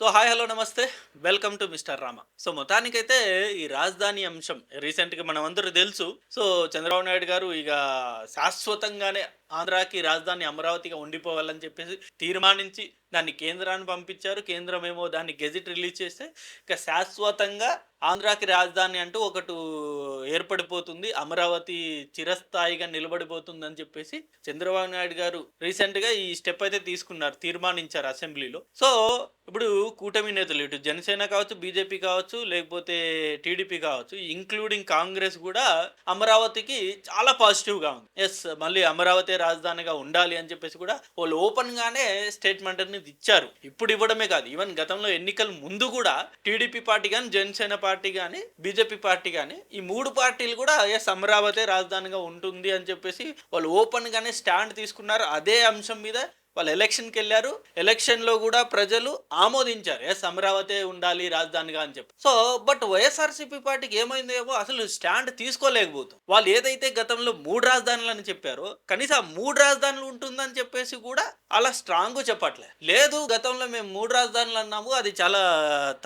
So hi hello నమస్తే. Welcome to mister Rama. So మొత్తానికైతే ఈ రాజధాని అంశం రీసెంట్‌గా మనమందరూ తెలుసు. సో చంద్రబాబు నాయుడు గారు ఇక శాశ్వతంగానే ఆంధ్రాకి రాజధాని అమరావతిగా ఉండిపోవాలని చెప్పేసి తీర్మానించి దాన్ని కేంద్రాన్ని పంపించారు. కేంద్రమేమో దాన్ని గెజిట్ రిలీజ్ చేస్తే ఇక శాశ్వతంగా ఆంధ్రాకి రాజధాని అంటూ ఒకటి ఏర్పడిపోతుంది. అమరావతి చిరస్థాయిగా నిలబడిపోతుందని చెప్పేసి చంద్రబాబు నాయుడు గారు రీసెంట్‌గా ఈ స్టెప్ అయితే తీసుకున్నారు. తీర్మానించారు అసెంబ్లీలో. సో ఇప్పుడు కూటమి నేతలు ఇటు జనసేన కావచ్చు, బీజేపీ కావచ్చు, లేకపోతే టీడీపీ కావచ్చు, ఇంక్లూడింగ్ కాంగ్రెస్ కూడా అమరావతికి చాలా పాజిటివ్‌గా ఉంది. యెస్, మళ్ళీ అమరావతి రాజధానిగా ఉండాలి అని చెప్పేసి కూడా వాళ్ళు ఓపెన్‌గానే స్టేట్మెంట్ అనేది ఇచ్చారు. ఇప్పుడు ఇవ్వడమే కాదు, ఈవెన్ గతంలో ఎన్నికల ముందు కూడా టీడీపీ పార్టీ గాని, జనసేన పార్టీ గాని, బీజేపీ పార్టీ గాని ఈ 3 పార్టీలు కూడా యెస్ అమరావతి రాజధానిగా ఉంటుంది అని చెప్పేసి వాళ్ళు ఓపెన్‌గానే స్టాండ్ తీసుకున్నారు. అదే అంశం మీద వాళ్ళు ఎలక్షన్‌కెళ్లారు. ఎలక్షన్‌లో కూడా ప్రజలు ఆమోదించారు. యెస్, అమరావతి ఉండాలి రాజధానిగా అని చెప్పి. సో బట్ వైఎస్ఆర్‌సీపీ పార్టీకి ఏమైందేమో అసలు స్టాండ్ తీసుకోలేకపోతుంది. వాళ్ళు ఏదైతే గతంలో 3 రాజధానులని చెప్పారో కనీసం ఆ 3 రాజధానులు ఉంటుందని చెప్పేసి కూడా అలా స్ట్రాంగ్‌గా చెప్పట్లే. లేదు, గతంలో మేము 3 రాజధానులు అన్నాము, అది చాలా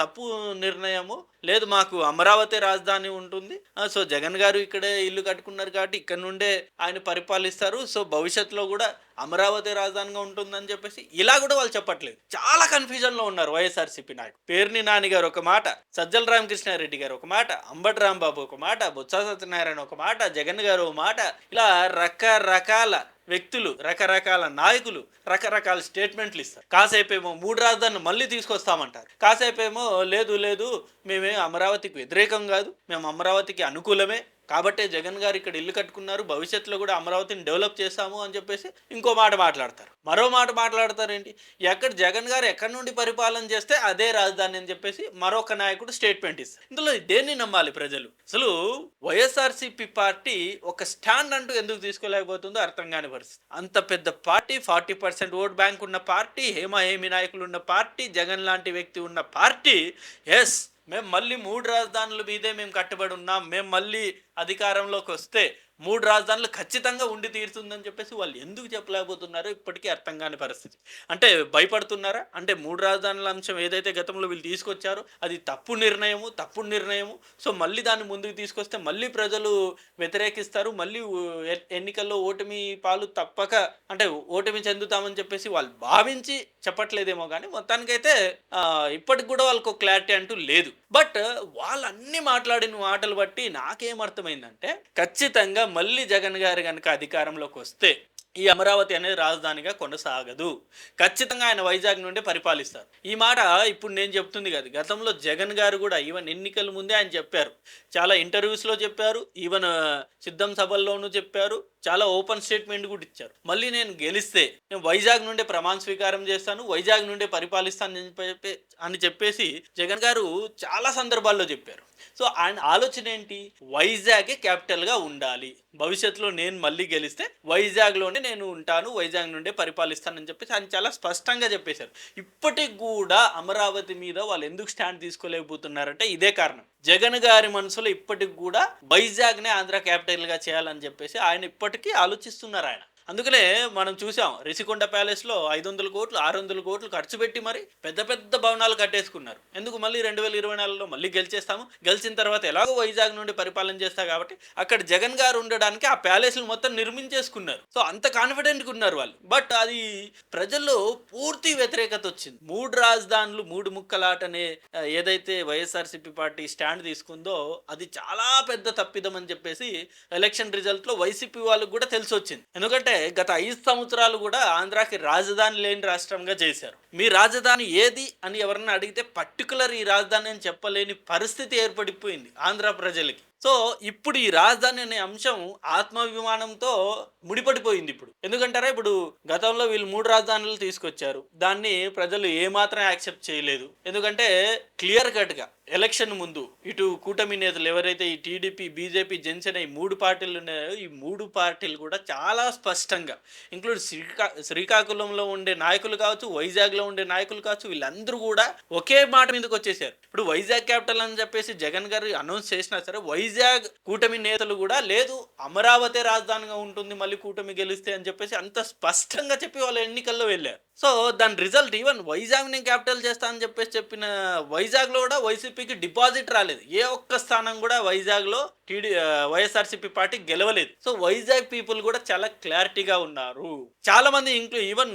తప్పు నిర్ణయము. లేదు, మాకు అమరావతి రాజధాని ఉంటుంది. సో జగన్ గారు ఇక్కడే ఇల్లు కట్టుకున్నారు కాబట్టి ఇక్కడ నుండే ఆయన పరిపాలిస్తారు. సో భవిష్యత్తులో కూడా అమరావతి రాజధానిగా ఉంటుందని చెప్పేసి ఇలా కూడా వాళ్ళు చెప్పట్లేదు. చాలా కన్ఫ్యూజన్లో ఉన్నారు వైఎస్ఆర్సీపీ నాయకులు. పేర్ని నాని గారు ఒక మాట, సజ్జల రామకృష్ణారెడ్డి గారు ఒక మాట, అంబటి రాంబాబు ఒక మాట, బొత్స సత్యనారాయణ ఒక మాట, జగన్ గారు ఒక మాట, ఇలా రకరకాల వ్యక్తులు, రకరకాల నాయకులు రకరకాల స్టేట్మెంట్లు ఇస్తారు. కాసేపేమో 3 రాజధానులు మళ్ళీ తీసుకొస్తామంటారు, కాసేపేమో లేదు లేదు మేమే అమరావతికి వ్యతిరేకం కాదు, మేము అమరావతికి అనుకూలమే, కాబట్టే జగన్ గారు ఇక్కడ ఇల్లు కట్టుకున్నారు, భవిష్యత్తులో కూడా అమరావతిని డెవలప్ చేస్తాము అని చెప్పేసి ఇంకో మాట మాట్లాడతారు. మరో మాట మాట్లాడతారు ఏంటి, జగన్ గారు ఎక్కడి నుండి పరిపాలన చేస్తే అదే రాజధాని అని చెప్పేసి మరొక నాయకుడు స్టేట్మెంట్ ఇస్తారు. ఇందులో దేన్ని నమ్మాలి ప్రజలు? అసలు వైఎస్ఆర్సీపీ పార్టీ ఒక స్టాండ్ అంటూ ఎందుకు తీసుకోలేకపోతుందో అర్థం కాని పరిస్థితి. అంత పెద్ద పార్టీ, 40% ఓట్ బ్యాంక్ ఉన్న పార్టీ, హేమి నాయకులు ఉన్న పార్టీ, జగన్ లాంటి వ్యక్తి ఉన్న పార్టీ ఎస్ మేము మళ్ళీ 3 రాజధానుల మీదే మేము కట్టుబడి ఉన్నాం, మేము మళ్ళీ అధికారంలోకి వస్తే 3 రాజధానులు ఖచ్చితంగా ఉండి తీరుతుందని చెప్పేసి వాళ్ళు ఎందుకు చెప్పలేకపోతున్నారో ఇప్పటికీ అర్థం కాని పరిస్థితి. అంటే భయపడుతున్నారా? అంటే 3 రాజధానుల అంశం ఏదైతే గతంలో వీళ్ళు తీసుకొచ్చారో అది తప్పుడు నిర్ణయము. సో మళ్ళీ దాన్ని ముందుకు తీసుకొస్తే మళ్ళీ ప్రజలు వ్యతిరేకిస్తారు, మళ్ళీ ఎన్నికల్లో ఓటమి పాలు తప్పక, అంటే ఓటమి చెందుతామని చెప్పేసి వాళ్ళు భావించి చెప్పట్లేదేమో కానీ మొత్తానికైతే ఇప్పటికి కూడా వాళ్ళకు క్లారిటీ అంటూ లేదు. బట్ వాళ్ళన్నీ మాట్లాడిన మాటలు బట్టి నాకేమర్థమైందంటే ఖచ్చితంగా మళ్ళీ జగన్ గారు కనుక అధికారంలోకి వస్తే ఈ అమరావతి అనేది రాజధానిగా కొనసాగదు. ఖచ్చితంగా ఆయన వైజాగ్ నుండి పరిపాలిస్తారు. ఈ మాట ఇప్పుడు నేను చెప్తుంది కాదు, గతంలో జగన్ గారు కూడా ఈవెన్ ఎన్నికల ముందే ఆయన చెప్పారు. చాలా ఇంటర్వ్యూస్లో చెప్పారు, ఈవెన్ సిద్ధం సభల్లోనూ చెప్పారు, చాలా ఓపెన్ స్టేట్మెంట్ కూడా ఇచ్చారు. మళ్ళీ నేను గెలిస్తే నేను వైజాగ్ నుండే ప్రమాణ స్వీకారం చేస్తాను, వైజాగ్ నుండే పరిపాలిస్తాను అని చెప్పేసి జగన్ గారు చాలా సందర్భాల్లో చెప్పారు. సో ఆయన ఆలోచన ఏంటి, వైజాగే క్యాపిటల్గా ఉండాలి, భవిష్యత్తులో నేను మళ్ళీ గెలిస్తే వైజాగ్లోనే నేను ఉంటాను, వైజాగ్ నుండే పరిపాలిస్తానని చెప్పేసి ఆయన చాలా స్పష్టంగా చెప్పేశారు. ఇప్పటికి కూడా అమరావతి మీద వాళ్ళు ఎందుకు స్టాండ్ తీసుకోలేకపోతున్నారంటే ఇదే కారణం. జగన్ గారి మనసులో ఇప్పటికి కూడా వైజాగ్నే ఆంధ్ర క్యాపిటల్గా చేయాలని చెప్పేసి ఆయన ఇప్పటికీ ఆలోచిస్తున్నారు ఆయన. అందుకనే మనం చూసాం రిషికొండ ప్యాలెస్లో 500 కోట్లు 600 కోట్లు ఖర్చు పెట్టి మరి పెద్ద పెద్ద భవనాలు కట్టేసుకున్నారు. ఎందుకు? మళ్ళీ 2024లో మళ్ళీ గెలిచేస్తాము, గెలిచిన తర్వాత ఎలాగో వైజాగ్ నుండి పరిపాలన చేస్తా కాబట్టి అక్కడ జగన్ గారు ఉండడానికి ఆ ప్యాలెస్లు మొత్తం నిర్మించేసుకున్నారు. సో అంత కాన్ఫిడెంట్గా ఉన్నారు వాళ్ళు. బట్ అది ప్రజల్లో పూర్తి వ్యతిరేకత వచ్చింది. 3 రాజధానులు 3 ముక్కలాటనే ఏదైతే వైఎస్ఆర్సీపీ పార్టీ స్టాండ్ తీసుకుందో అది చాలా పెద్ద తప్పిదం అని చెప్పేసి ఎలక్షన్ రిజల్ట్లో వైసీపీ వాళ్ళకు కూడా తెలిసి వచ్చింది. ఎందుకంటే గత 5 సంవత్సరాలు కూడా ఆంధ్రాకి రాజధాని లేని రాష్ట్రంగా చేశారు. మీ రాజధాని ఏది అని ఎవరన్నా అడిగితే పర్టికులర్ ఈ రాజధాని అని చెప్పలేని పరిస్థితి ఏర్పడిపోయింది ఆంధ్ర ప్రజలకి. సో ఇప్పుడు ఈ రాజధాని అనే అంశం ఆత్మాభిమానంతో ముడిపడిపోయింది ఇప్పుడు. ఎందుకంటారా, ఇప్పుడు గతంలో వీళ్ళు 3 రాజధానులు తీసుకొచ్చారు, దాన్ని ప్రజలు ఏమాత్రం యాక్సెప్ట్ చేయలేదు. ఎందుకంటే క్లియర్ కట్గా ఎలక్షన్ ముందు ఇటు కూటమి నేతలు ఎవరైతే ఈ టీడీపీ, బీజేపీ, జనసేన ఈ 3 పార్టీలు ఉన్నాయో ఈ 3 పార్టీలు కూడా చాలా స్పష్టంగా ఇంక్లూడ్ శ్రీకాకుళంలో ఉండే నాయకులు కావచ్చు, వైజాగ్లో ఉండే నాయకులు కావచ్చు, వీళ్ళందరూ కూడా ఒకే మాట మీదకి వచ్చేసారు. ఇప్పుడు వైజాగ్ క్యాపిటల్ అని చెప్పేసి జగన్ గారు అనౌన్స్ చేసినా సరే వైజాగ్ కూటమి నేతలు కూడా లేదు అమరావతి రాజధానిగా ఉంటుంది మళ్ళీ కూటమి గెలిస్తే అని చెప్పేసి అంత స్పష్టంగా చెప్పి వాళ్ళ ఎన్నికల్లో వెళ్ళారు. సో దాని రిజల్ట్ ఈవెన్ వైజాగ్ నేను క్యాపిటల్ చేస్తా అని చెప్పిన వైజాగ్లో కూడా వైసీపీకి డిపాజిట్ రాలేదు. ఏ ఒక్క స్థానం కూడా వైజాగ్లో వైఎస్ఆర్సీపీ పార్టీ గెలవలేదు. సో వైజాగ్ పీపుల్ కూడా చాలా క్లారిటీగా ఉన్నారు. చాలా మంది ఈవెన్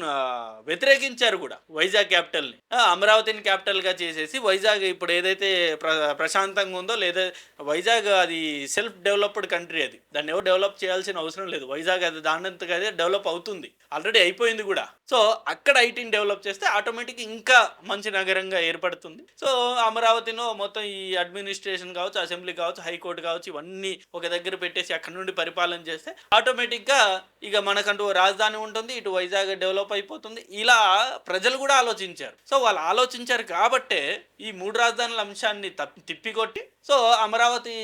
వ్యతిరేకించారు కూడా వైజాగ్ క్యాపిటల్ని. అమరావతిని క్యాపిటల్గా చేసేసి వైజాగ్ ఇప్పుడు ఏదైతే ప్రశాంతంగా ఉందో, లేదా వైజాగ్ అది సెల్ఫ్ డెవలప్డ్ కంట్రీ, అది దాన్ని ఎవరు డెవలప్ చేయాల్సిన అవసరం లేదు. వైజాగ్ అది దానంతగా అదే డెవలప్ అవుతుంది, ఆల్రెడీ అయిపోయింది కూడా. సో అక్కడ ఐటీని డెవలప్ చేస్తే ఆటోమేటిక్ ఇంకా మంచి నగరంగా ఏర్పడుతుంది. సో అమరావతిలో మొత్తం ఈ అడ్మినిస్ట్రేషన్ కావచ్చు, అసెంబ్లీ కావచ్చు, హైకోర్టు కావచ్చు, ఇవన్నీ ఒక దగ్గర పెట్టేసి అక్కడ నుండి పరిపాలన చేస్తే ఆటోమేటిక్గా ఇక మనకంటూ రాజధాని ఉంటుంది, ఇటు వైజాగ్ డెవలప్ అయిపోతుంది. ఇలా ప్రజలు కూడా ఆలోచించారు. సో వాళ్ళు ఆలోచించారు కాబట్టే ఈ 3 రాజధానుల అంశాన్ని తిప్పికొట్టి, సో అమరావతి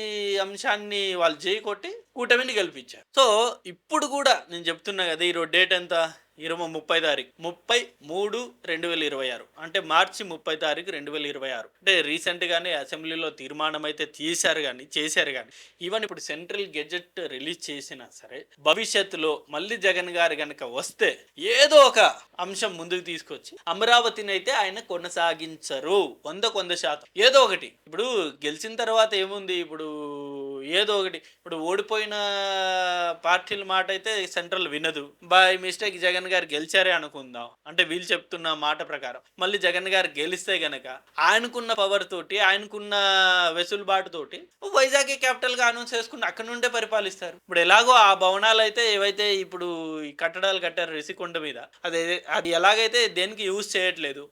అంశాన్ని వాళ్ళు జై కొట్టి కూటమిని గెలిపించారు. సో ఇప్పుడు కూడా నేను చెప్తున్నా కదా, ఈరోజు డేట్ ఎంత, 30 తారీఖు 30/3/2026, అంటే మార్చి 30 తారీఖు 2026. అంటే రీసెంట్గానే అసెంబ్లీలో తీర్మానం అయితే చేశారు కానీ ఈవెన్ ఇప్పుడు సెంట్రల్ గెజెట్ రిలీజ్ చేసినా సరే భవిష్యత్తులో మళ్ళీ జగన్ గారు కనుక వస్తే ఏదో ఒక అంశం ముందుకు తీసుకొచ్చి అమరావతిని అయితే ఆయన కొనసాగించరు 100%. ఏదో ఒకటి ఇప్పుడు గెలిచిన తర్వాత ఏముంది, ఇప్పుడు ఏదో ఒకటి, ఇప్పుడు ఓడిపోయిన పార్టీల మాట అయితే సెంట్రల్ వినదు. బై మిస్టేక్ జగన్ గారు గెలిచారే అనుకుందాం, అంటే వీళ్ళు చెప్తున్న మాట ప్రకారం మళ్ళీ జగన్ గారు గెలిస్తే గనక ఆయనకున్న పవర్ తోటి, ఆయనకున్న వెసులుబాటు తోటి వైజాగ్ క్యాపిటల్ గా అనౌన్స్ చేసుకుని అక్కడ నుండే పరిపాలిస్తారు. ఇప్పుడు ఎలాగో ఆ భవనాలు అయితే ఏవైతే ఇప్పుడు ఈ కట్టడాలు కట్టారు రిషికొండ మీద, అది ఎలాగైతే దేనికి యూజ్ చేయట్లేదు,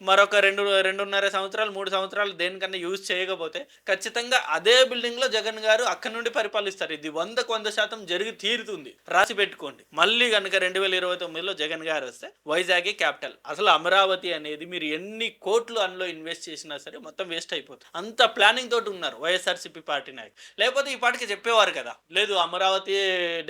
మరొక 2.5 సంవత్సరాలు 3 సంవత్సరాలు దేనికన్నా యూజ్ చేయకపోతే ఖచ్చితంగా అదే బిల్డింగ్ లో జగన్ గారు అక్కడ నుండి పరిపాలిస్తారు. ఇది 100% జరిగి తీరుతుంది, రాసి పెట్టుకోండి. మళ్ళీ కనుక 2029లో జగన్ గారు వస్తే వైజాగే క్యాపిటల్. అసలు అమరావతి అనేది మీరు ఎన్ని కోట్లు అందులో ఇన్వెస్ట్ చేసినా సరే మొత్తం వేస్ట్ అయిపోతుంది. అంత ప్లానింగ్ తోటి ఉన్నారు వైఎస్ఆర్సీపీ పార్టీ నాయకులు. లేకపోతే ఈ పార్టీకి చెప్పేవారు కదా, లేదు అమరావతి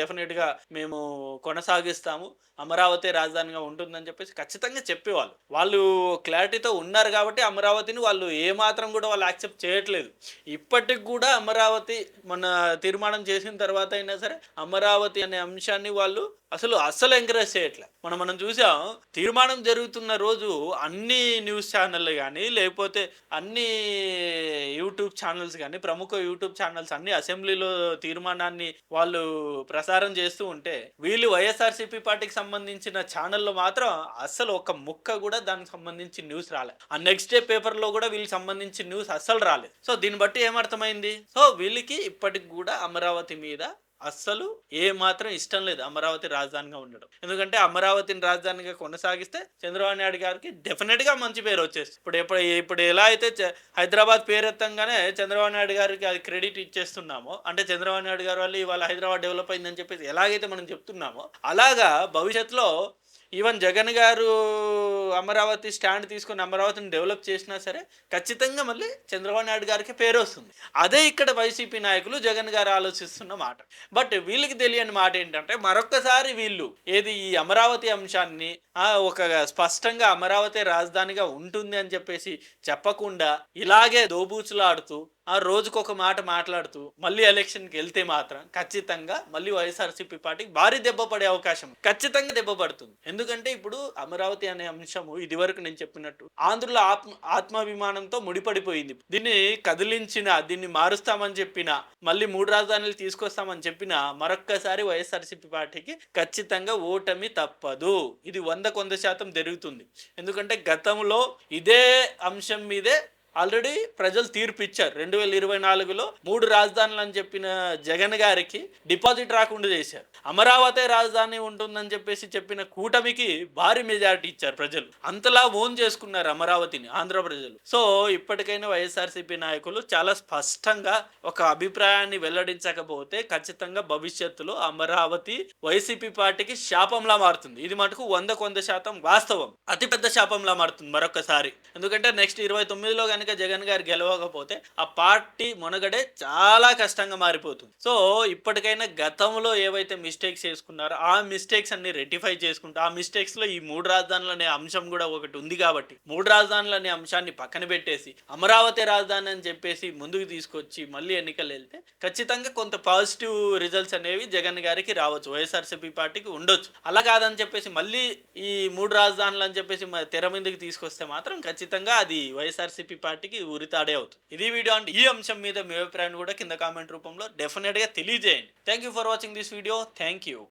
డెఫినెట్ గా మేము కొనసాగిస్తాము, అమరావతి రాజధానిగా ఉంటుందని చెప్పేసి ఖచ్చితంగా చెప్పేవాళ్ళు. వాళ్ళు క్లారిటీతో ఉన్నారు కాబట్టి అమరావతిని వాళ్ళు ఏమాత్రం కూడా వాళ్ళు యాక్సెప్ట్ చేయట్లేదు. ఇప్పటికి కూడా అమరావతి మన తీర్మానం చేసిన తర్వాత అయినా సరే అమరావతి అనే అంశాన్ని వాళ్ళు అసలు ఎంకరేజ్ చేయట్లే. మనం చూసాం, తీర్మానం జరుగుతున్న రోజు అన్ని న్యూస్ ఛానళ్ళు కానీ, లేకపోతే అన్ని యూట్యూబ్ ఛానల్స్ కానీ, ప్రముఖ యూట్యూబ్ ఛానల్స్ అన్ని అసెంబ్లీలో తీర్మానాన్ని వాళ్ళు ప్రసారం చేస్తూ ఉంటే, వీళ్ళు వైఎస్ఆర్సీపీ పార్టీకి సంబంధించిన ఛానల్లో మాత్రం అస్సలు ఒక ముక్క కూడా దానికి సంబంధించి న్యూస్ రాలేదు. ఆ నెక్స్ట్ డే పేపర్లో కూడా వీళ్ళకి సంబంధించి న్యూస్ అస్సలు రాలేదు. సో దీన్ని బట్టి ఏమర్థమైంది, సో వీళ్ళకి ఇప్పటికి కూడా అమరావతి మీద అస్సలు ఏ మాత్రం ఇష్టం లేదు అమరావతి రాజధానిగా ఉండడం. ఎందుకంటే అమరావతిని రాజధానిగా కొనసాగిస్తే చంద్రబాబు నాయుడు గారికి డెఫినెట్గా మంచి పేరు వచ్చేస్తుంది. ఇప్పుడు ఎలా అయితే హైదరాబాద్ పేరెత్తంగానే చంద్రబాబు నాయుడు గారికి అది క్రెడిట్ ఇచ్చేస్తున్నామో, అంటే చంద్రబాబు నాయుడు గారు వల్ల ఇవాళ హైదరాబాద్ డెవలప్ అయిందని చెప్పేసి ఎలాగైతే మనం చెప్తున్నామో, అలాగా భవిష్యత్తులో ఈవెన్ జగన్ గారు అమరావతి స్టాండ్ తీసుకుని అమరావతిని డెవలప్ చేసినా సరే ఖచ్చితంగా మళ్ళీ చంద్రబాబు నాయుడు గారికి పేరు వస్తుంది. అదే ఇక్కడ వైసీపీ నాయకులు జగన్ గారు ఆలోచిస్తున్న మాట. బట్ వీళ్ళకి తెలియని మాట ఏంటంటే, మరొక్కసారి వీళ్ళు ఈ అమరావతి అంశాన్ని ఒక స్పష్టంగా అమరావతి రాజధానిగా ఉంటుంది అని చెప్పేసి చెప్పకుండా ఇలాగే దోబూచులాడుతూ రోజుకొక మాట మాట్లాడుతూ మళ్ళీ ఎలక్షన్కి వెళ్తే మాత్రం ఖచ్చితంగా మళ్ళీ వైఎస్ఆర్సీపీ పార్టీకి భారీ దెబ్బ పడే అవకాశం ఖచ్చితంగా దెబ్బ పడుతుంది. ఎందుకంటే ఇప్పుడు అమరావతి అనే అంశము ఇదివరకు నేను చెప్పినట్టు ఆంధ్రుల ఆత్మాభిమానంతో ముడిపడిపోయింది. దీన్ని మారుస్తామని చెప్పినా, మళ్ళీ 3 రాజధానులు తీసుకొస్తామని చెప్పినా మరొక్కసారి వైఎస్ఆర్సీపీ పార్టీకి ఖచ్చితంగా ఓటమి తప్పదు. ఇది 100% జరుగుతుంది. ఎందుకంటే గతంలో ఇదే అంశం మీదే ఆల్రెడీ ప్రజలు తీర్పు ఇచ్చారు. 2024లో 3 రాజధానులు అని చెప్పిన జగన్ గారికి డిపాజిట్ రాకుండా చేశారు. అమరావతి రాజధాని ఉంటుందని చెప్పిన కూటమికి భారీ మెజారిటీ ఇచ్చారు ప్రజలు. అంతలా ఓన్ చేసుకున్నారు అమరావతిని ఆంధ్ర ప్రజలు. సో ఇప్పటికైనా వైఎస్ఆర్సీపీ నాయకులు చాలా స్పష్టంగా ఒక అభిప్రాయాన్ని వెల్లడించకపోతే ఖచ్చితంగా భవిష్యత్తులో అమరావతి వైసీపీ పార్టీకి శాపంలా మారుతుంది. ఇది మటుకు 100% వాస్తవం. అతిపెద్ద శాపంలా మారుతుంది మరొకసారి. ఎందుకంటే నెక్స్ట్ 29లో కనుక జగన్ గారు గెలవకపోతే ఆ పార్టీ మునగడే చాలా కష్టంగా మారిపోతుంది. సో ఇప్పటికైనా గతంలో ఏవైతే మిస్టేక్స్ చేసుకున్నారో ఆ మిస్టేక్స్ అన్ని రెక్టిఫై చేసుకుంటూ, ఆ మిస్టేక్స్ లో ఈ 3 రాజధానులు అనే అంశం కూడా ఒకటి ఉంది కాబట్టి 3 రాజధానులు అనే అంశాన్ని పక్కన పెట్టేసి అమరావతి రాజధాని అని చెప్పేసి ముందుకు తీసుకొచ్చి మళ్ళీ ఎన్నికలు వెళ్తే ఖచ్చితంగా కొంత పాజిటివ్ రిజల్ట్స్ అనేవి జగన్ గారికి రావచ్చు, వైఎస్ఆర్సీపీ పార్టీకి ఉండొచ్చు. అలా కాదని చెప్పేసి మళ్ళీ ఈ 3 రాజధానులు అని చెప్పేసి తెర మీదకి తీసుకొస్తే మాత్రం ఖచ్చితంగా అది వైఎస్ఆర్సీపీ పార్టీకి ఉరితాడే అవుతుంది. ఇది వీడియో అండి. ఈ అంశం మీద మీ అభిప్రాయాన్ని కూడా కింద కామెంట్ రూపంలో డెఫినెట్గా తెలియజేయండి. Thank you for watching this video. Thank you.